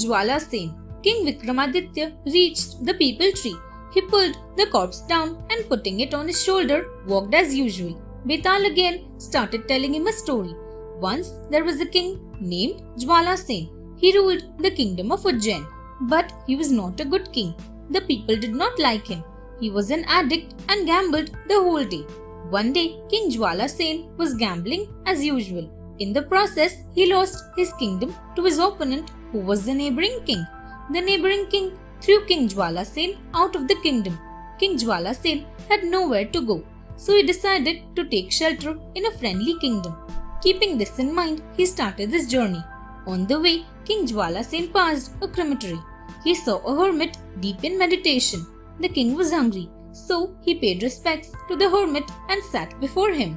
Jwala Sen, King Vikramaditya reached the peepal tree. He pulled the corpse down and putting it on his shoulder, walked as usual. Betal again started telling him a story. Once there was a king named Jwala Sen. He ruled the kingdom of Ujjain, but he was not a good king. The people did not like him. He was an addict and gambled the whole day. One day, King Jwala Sen was gambling as usual. In the process, he lost his kingdom to his opponent, who was the neighboring king. The neighboring king threw King Jwala Sen out of the kingdom. King Jwala Sen had nowhere to go, so he decided to take shelter in a friendly kingdom. Keeping this in mind, he started his journey. On the way, King Jwala Sen passed a crematory. He saw a hermit deep in meditation. The king was hungry, so he paid respects to the hermit and sat before him.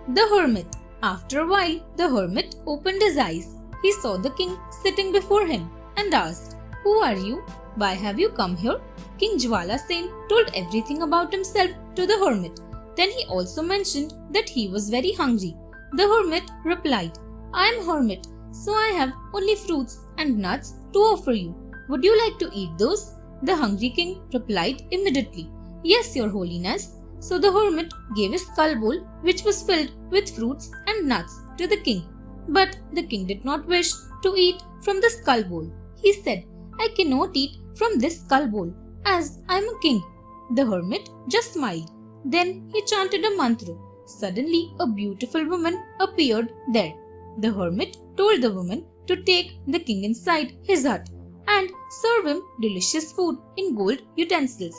The hermit. After a while, the hermit opened his eyes. He saw the king sitting before him and asked, "Who are you? Why have you come here?" King Jwala Sen told everything about himself to the hermit. Then he also mentioned that he was very hungry. The hermit replied, "I am hermit, so I have only fruits and nuts to offer you. Would you like to eat those?" The hungry king replied immediately, "Yes, your holiness." So the hermit gave a skull bowl which was filled with fruits and nuts to the king. But the king did not wish to eat from the skull bowl. He said, "I cannot eat from this skull bowl as I am a king." The hermit just smiled. Then he chanted a mantra. Suddenly a beautiful woman appeared there. The hermit told the woman to take the king inside his hut and serve him delicious food in gold utensils.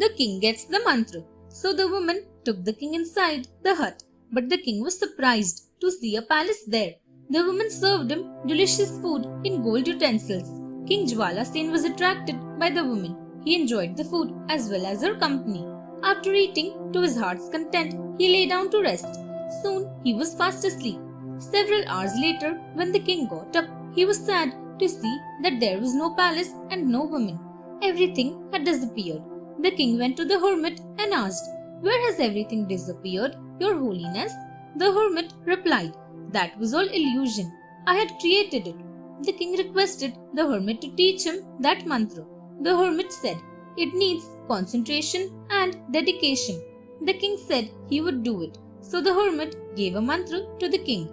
The king gets the mantra, so the woman took the king inside the hut, but the king was surprised to see a palace there. The woman served him delicious food in gold utensils. King Jwala Sen was attracted by the woman. He enjoyed the food as well as her company. After eating to his heart's content, he lay down to rest. Soon he was fast asleep. Several hours later, when the king got up, he was sad to see that there was no palace and no woman. Everything had disappeared. The king went to the hermit and asked, "Where has everything disappeared, your holiness?" The hermit replied, "That was all illusion. I had created it." The king requested the hermit to teach him that mantra. The hermit said, "It needs concentration and dedication." The king said he would do it. So the hermit gave a mantra to the king.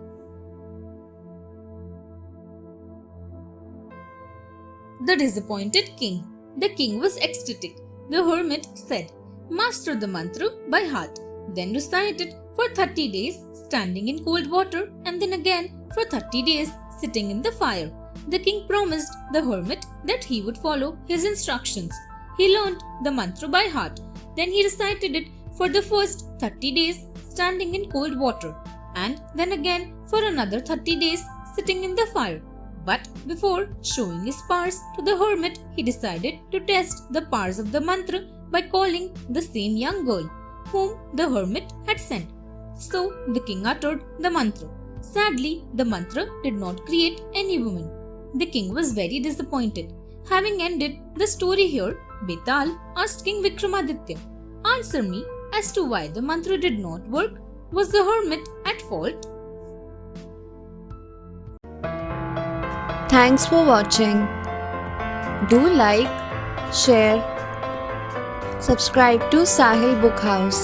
The disappointed king. The king was ecstatic. The hermit said, "Master the mantra by heart, then recite it for 30 days standing in cold water and then again for 30 days sitting in the fire." The king promised the hermit that he would follow his instructions. He learned the mantra by heart. Then he recited it for the first 30 days standing in cold water and then again for another 30 days sitting in the fire. But before showing his powers to the hermit, he decided to test the powers of the mantra by calling the same young girl whom the hermit had sent. So the king uttered the mantra. Sadly, the mantra did not create any woman. The king was very disappointed. Having ended the story here, Betal asked King Vikramaditya, "Answer me as to why the mantra did not work. Was the hermit at fault?" Thanks for watching. Do like, share, subscribe to Sahil Book House.